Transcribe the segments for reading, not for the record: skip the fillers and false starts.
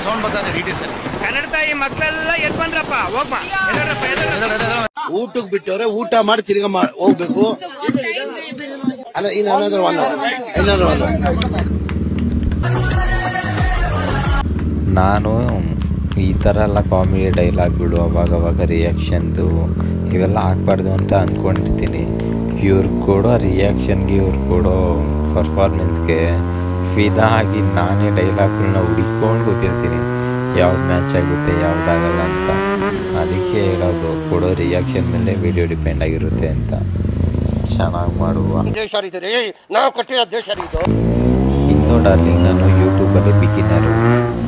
Sound ಬರ್ತಾರೆ dt sir Kannada ತಾಯಿ ಮಕ್ಕಳೆಲ್ಲ ಎದ್ ಬಂದ್ರಪ್ಪ ಹೋಗ್ಬಾ ಊಟಕ್ಕೆ ಬಿಟ್ಟವ್ರೆ ಊಟ ಮಾಡಿ ತಿರ್ಗಾ ಹೋಗ್ಬೇಕು ಅಲ್ಲ ಏನಾದ್ರು ನಾನು ಈ ಥರ ಎಲ್ಲ ಕಾಮಿಡಿ ಡೈಲಾಗ್ಗಳು ಅವಾಗವಾಗ ರಿಯಾಕ್ಷನ್ದು ಇವೆಲ್ಲ ಹಾಕ್ಬಾರ್ದು ಅಂತ ಅಂದ್ಕೊಂಡಿರ್ತೀನಿ. ಇವ್ರು ಕೊಡೋ ರಿಯಾಕ್ಷನ್ಗೆ ಇವ್ರು ಕೊಡೋ ಪರ್ಫಾರ್ಮೆನ್ಸ್ಗೆ ಫಿದಾ ಆಗಿ ನಾನೇ ಡೈಲಾಗ್ಗಳನ್ನ ಹುಡುಕೊಂಡು ಕೂತಿರ್ತೀನಿ, ಯಾವ್ದು ಮ್ಯಾಚ್ ಆಗುತ್ತೆ ಯಾವುದಾಗಲ್ಲ ಅಂತ. ಅದಕ್ಕೆ ಹೇಳೋದು, ಕೊಡೋ ರಿಯಾಕ್ಷನ್ ಮೇಲೆ ವಿಡಿಯೋ ಡಿಪೆಂಡ್ ಆಗಿರುತ್ತೆ ಅಂತ. ಚೆನ್ನಾಗಿ ಮಾಡುವ ಇನ್ನೂ ಡಾರ್ಲಿಂಗ್, ನಾನು ಯೂಟ್ಯೂಬಲ್ಲಿ ಬಿಗಿನರು,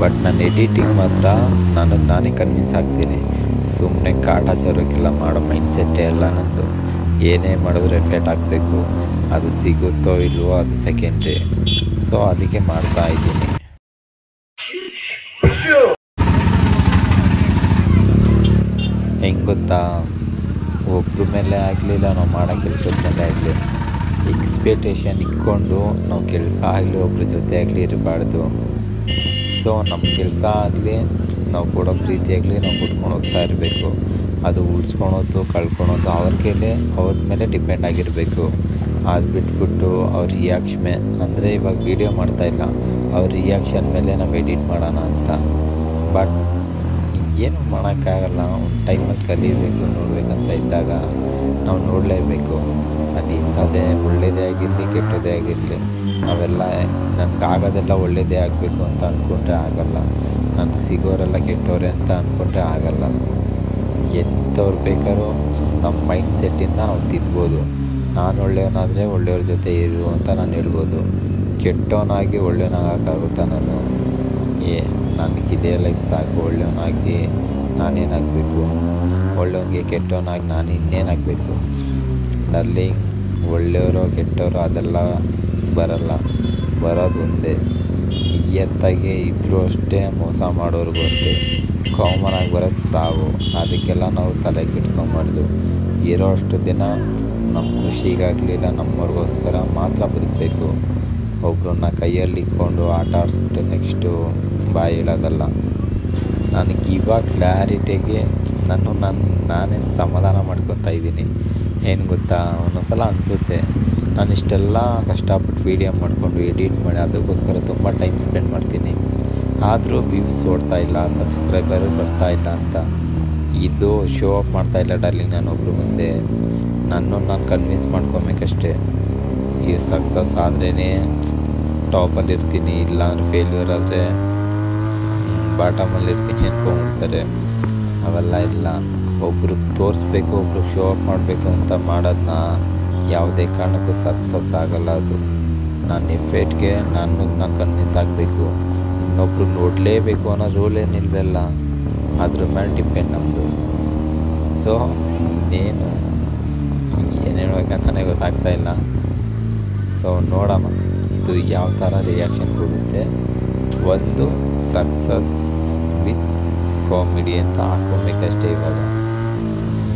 ಬಟ್ ನನ್ನ ಎಡಿಟಿಂಗ್ ಮಾತ್ರ ನಾನೇ ಕನ್ವಿನ್ಸ್ ಆಗ್ತೀನಿ. ಸುಮ್ಮನೆ ಕಾಟಾಚಾರಕ್ಕೆಲ್ಲ ಮಾಡೋ ಮೈಂಡ್ಸೆಟ್ಟೇ ಎಲ್ಲ ನಂದು. ಏನೇ ಮಾಡಿದ್ರು ಎಫೆಕ್ಟ್ ಆಗಬೇಕು, ಅದು ಸಿಗುತ್ತೋ ಇಲ್ವೋ ಅದು ಸೆಕೆಂಡ್ರಿ. ಸೊ ಅದಕ್ಕೆ ಮಾಡ್ತಾ ಇದ್ದೀನಿ. ಹೆಂಗೆ ಗೊತ್ತಾ, ಒಬ್ಬರ ಮೇಲೆ ಆಗಲಿಲ್ಲ, ನಾವು ಮಾಡೋ ಕೆಲಸದ ಮೇಲೆ ಆಗಲಿ ಎಕ್ಸ್ಪೆಕ್ಟೇಷನ್ ಇಟ್ಕೊಂಡು ನಾವು ಕೆಲಸ ಆಗಲಿ ಒಬ್ರ ಜೊತೆ ಆಗಲಿ ಇರಬಾರ್ದು. ಸೊ ನಮ್ಮ ಕೆಲಸ ಆಗಲಿ, ನಾವು ಕೊಡೋ ಪ್ರೀತಿ ಆಗಲಿ ನಾವು ಕೊಟ್ಕೊಂಡು ಹೋಗ್ತಾ ಇರಬೇಕು. ಅದು ಉಳಿಸ್ಕೊಳೋದು ಕಳ್ಕೊಳೋದು ಅವ್ರ ಮೇಲೆ ಡಿಪೆಂಡ್ ಆಗಿರಬೇಕು. ಅದು ಬಿಟ್ಬಿಟ್ಟು ಅವ್ರ ರಿಯಾಕ್ಷನ್ ಅಂದರೆ ಇವಾಗ ವೀಡಿಯೋ ಮಾಡ್ತಾಯಿಲ್ಲ, ಅವ್ರ ರಿಯಾಕ್ಷನ್ ಮೇಲೆ ನಾವು ಎಡಿಟ್ ಮಾಡೋಣ ಅಂತ. ಬಟ್ ಏನು ಮಾಡೋಕ್ಕಾಗಲ್ಲ. ಒಂದು ಟೈಮಲ್ಲಿ ಕಲಿಬೇಕು, ನೋಡಬೇಕಂತ ಇದ್ದಾಗ ನಾವು ನೋಡಲೇಬೇಕು. ಅದು ಇಂಥದ್ದೇ ಒಳ್ಳೆಯದೇ ಆಗಿರಲಿ ಕೆಟ್ಟದೇ ಆಗಿರಲಿ, ನಾವೆಲ್ಲ ನನಗಾಗೋದೆಲ್ಲ ಒಳ್ಳೆಯದೇ ಆಗಬೇಕು ಅಂತ ಅಂದ್ಕೊಂಡ್ರೆ ಆಗಲ್ಲ. ನನಗೆ ಸಿಗೋರೆಲ್ಲ ಕೆಟ್ಟವ್ರೆ ಅಂತ ಅಂದ್ಕೊಂಡ್ರೆ ಆಗಲ್ಲ. ಎಂಥವ್ರು ಬೇಕಾದ್ರೂ ನಮ್ಮ ಮೈಂಡ್ ಸೆಟ್ಟಿಂದ ನಾವು ತಿದ್ಬೋದು. ನಾನು ಒಳ್ಳೆಯವನಾದರೆ ಒಳ್ಳೆಯವ್ರ ಜೊತೆ ಇರು ಅಂತ ನಾನು ಹೇಳ್ಬೋದು. ಕೆಟ್ಟವನಾಗಿ ಒಳ್ಳೆಯವನಾಗೋಕ್ಕಾಗುತ್ತಾ ನಾನು? ನನಗಿದೇ ಲೈಫ್ ಸಾಕು, ಒಳ್ಳೆಯವನಾಗಿ ನಾನೇನಾಗಬೇಕು, ಒಳ್ಳೆಯವನಿಗೆ ಕೆಟ್ಟವನಾಗಿ ನಾನು ಇನ್ನೇನಾಗಬೇಕು? ಡಾರ್ಲಿಂಗ್, ಒಳ್ಳೆಯವರು ಕೆಟ್ಟವರು ಅದೆಲ್ಲ ಬರಲ್ಲ. ಬರೋದು ಒಂದೇ, ನಿಯತ್ತಾಗಿ ಇದ್ದರೂ ಅಷ್ಟೇ, ಮೋಸ ಮಾಡೋರಿಗೂ ಅಷ್ಟೇ. ಕಾಮನಾಗಿ ಬರೋದು ಸಾವು. ಅದಕ್ಕೆಲ್ಲ ನಾವು ತಲೆ ಕೆಡಿಸ್ಕೊಂಬಾರ್ದು. ಇರೋ ಅಷ್ಟು ದಿನ ನಮ್ಮ ಖುಷಿಗಾಗಲಿಲ್ಲ ನಮ್ಮವ್ರಿಗೋಸ್ಕರ ಮಾತ್ರ ಬದುಕಬೇಕು. ಒಬ್ಬರನ್ನ ಕೈಯಲ್ಲಿ ಇಟ್ಕೊಂಡು ಆಟ ಆಡಿಸ್ಬಿಟ್ಟು ನೆಕ್ಸ್ಟು ಬಾಯಿ ಹೇಳೋದಲ್ಲ. ನನಗೆ ಇವಾಗ ಕ್ಲಾರಿಟಿಗೆ ನಾನೇ ಸಮಾಧಾನ ಮಾಡ್ಕೊತಾ ಇದ್ದೀನಿ. ಏನು ಗೊತ್ತಾ, ಒಂದೊಂದ್ಸಲ ಅನಿಸುತ್ತೆ ನಾನು ಇಷ್ಟೆಲ್ಲ ಕಷ್ಟಪಟ್ಟು ವೀಡಿಯೋ ಮಾಡಿಕೊಂಡು ಎಡಿಟ್ ಮಾಡಿ ಅದಕ್ಕೋಸ್ಕರ ತುಂಬ ಟೈಮ್ ಸ್ಪೆಂಡ್ ಮಾಡ್ತೀನಿ, ಆದರೂ ವ್ಯೂಸ್ ಓಡ್ತಾ ಇಲ್ಲ, ಸಬ್ಸ್ಕ್ರೈಬರು ಬರ್ತಾ ಇಲ್ಲ ಅಂತ. ಇದು ಶೋ ಆಫ್ ಮಾಡ್ತಾ ಇಲ್ಲ ಡಾರ್ಲಿಂಗ್. ನಾನೊಬ್ಬರು ಮುಂದೆ ನಾನು ಕನ್ವಿನ್ಸ್ ಮಾಡ್ಕೊಬೇಕಷ್ಟೇ. ಈ ಸಕ್ಸಸ್ ಆದ್ರೇ ಟಾಪಲ್ಲಿ ಇರ್ತೀನಿ, ಇಲ್ಲ ಅಂದ್ರೆ ಫೇಲ್ಯೂರ್ ಆದರೆ ಬಾಟಮಲ್ಲಿ ಇರ್ತೀನಿ ಅನ್ಕೊಂಡ್ಬಿಡ್ತಾರೆ. ಅವೆಲ್ಲ ಇಲ್ಲ. ಒಬ್ರಿಗೆ ತೋರಿಸ್ಬೇಕು, ಒಬ್ರಿಗೆ ಶೋ ಆಫ್ ಮಾಡಬೇಕು ಅಂತ ಮಾಡೋದನ್ನ ಯಾವುದೇ ಕಾರಣಕ್ಕೂ ಸಕ್ಸಸ್ ಆಗೋಲ್ಲ. ಅದು ನನ್ನ ಎಫೆಕ್ಟ್ಗೆ ನಾನು ಕನ್ವಿನ್ಸ್ ಆಗಬೇಕು. ಇನ್ನೊಬ್ರಿಗೆ ನೋಡಲೇಬೇಕು ಅನ್ನೋ ರೂಲ್ ಏನಿಲ್ವಲ್ಲ, ಅದ್ರ ಮೇಲೆ ಡಿಪೆಂಡ್ ನಮ್ಮದು. ಸೊ ಇನ್ನೇನು ಏನು ಹೇಳ್ಬೇಕಂತಲೇ ಗೊತ್ತಾಗ್ತಾಯಿಲ್ಲ. ಸೊ ನೋಡೋಣ ಇದು ಯಾವ ಥರ ರಿಯಾಕ್ಷನ್ ಕೊಡುತ್ತೆ. ಒಂದು ಸಕ್ಸಸ್ ವಿತ್ ಕಾಮಿಡಿ ಅಂತ ಹಾಕ್ಕೊಬೇಕಷ್ಟೇ. ಇವಾಗ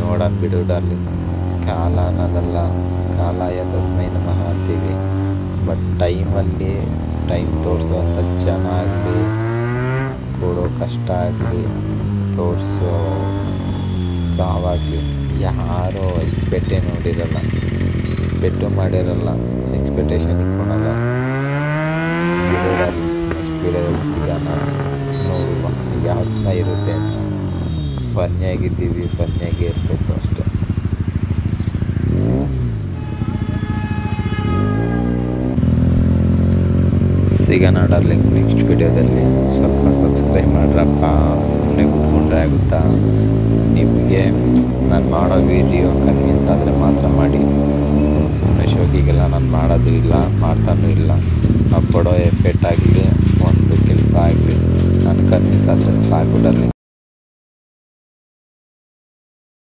ನೋಡೋಣ ಬಿಡು ಡಾರ್ಲಿಂಗ್. ಕಾಲ ಅನ್ನೋದಲ್ಲ, ಕಾಲಾಯ ತಸ್ಮೈ ನಮಃ ಅಂತೀವಿ. ಬಟ್ ಟೈಮ್ ತೋರಿಸೋವಂಥ ಜನ ಆಗಲಿ, ಕೊಡೋ ಕಷ್ಟ ಆಗಲಿ, ತೋರಿಸೋ ಸಾವಾಗಲಿ ಯಾರೋ ಎಕ್ಸ್ಪೆಕ್ಟೇ ನೋಡಿರಲ್ಲ, ಎಕ್ಸ್ಪೆಕ್ಟು ಮಾಡಿರಲ್ಲ, ಎಕ್ಸ್ಪೆಕ್ಟೇಷನ್ ಇಟ್ಕೊಳಲ್ಲ. ವಿಡಿಯೋದಲ್ಲಿ ನೆಕ್ಸ್ಟ್ ವಿಡಿಯೋದಲ್ಲಿ ಸಿಗೋಣ, ನೋಡುವ ಯಾವ ಥರ ಇರುತ್ತೆ ಅಂತ. ಫನ್ನಿಯಾಗಿದ್ದೀವಿ, ಫನ್ನಿಯಾಗಿ ಇರಬೇಕು ಅಷ್ಟೆ. ಸಿಗೋಣ ಡಾರ್ಲಿಂಗ್ ನೆಕ್ಸ್ಟ್ ವಿಡಿಯೋದಲ್ಲಿ. ಸ್ವಲ್ಪ ಸಬ್ಸ್ಕ್ರೈಬ್ ಮಾಡ್ರಪ್ಪ, ಸುಮ್ಮನೆ ಕೂತ್ಕೊಂಡ್ರೆ ಆಗುತ್ತಾ? ನಿಮಗೆ ನಾನು ಮಾಡೋ ವಿಡಿಯೋ ಕನ್ವಿನ್ಸ್ ಆದರೆ ಮಾತ್ರ ಮಾಡಿ. ಸುಮ್ಮನೆ ಶೋಕಿಗೆಲ್ಲ ನಾನು ಮಾಡೋದು ಇಲ್ಲ, ಮಾಡ್ತಾನೂ ಇಲ್ಲ. ನಾವು ಕೊಡೋ ಎಫೆಕ್ಟ್ ಆಗಲಿ, ಒಂದು ಕೆಲಸ ಆಗಲಿ, ನಾನು ಕನ್ವಿನ್ಸ್ ಆದರೆ ಸಾಕು ಡಾರ್ಲಿಂಗ್.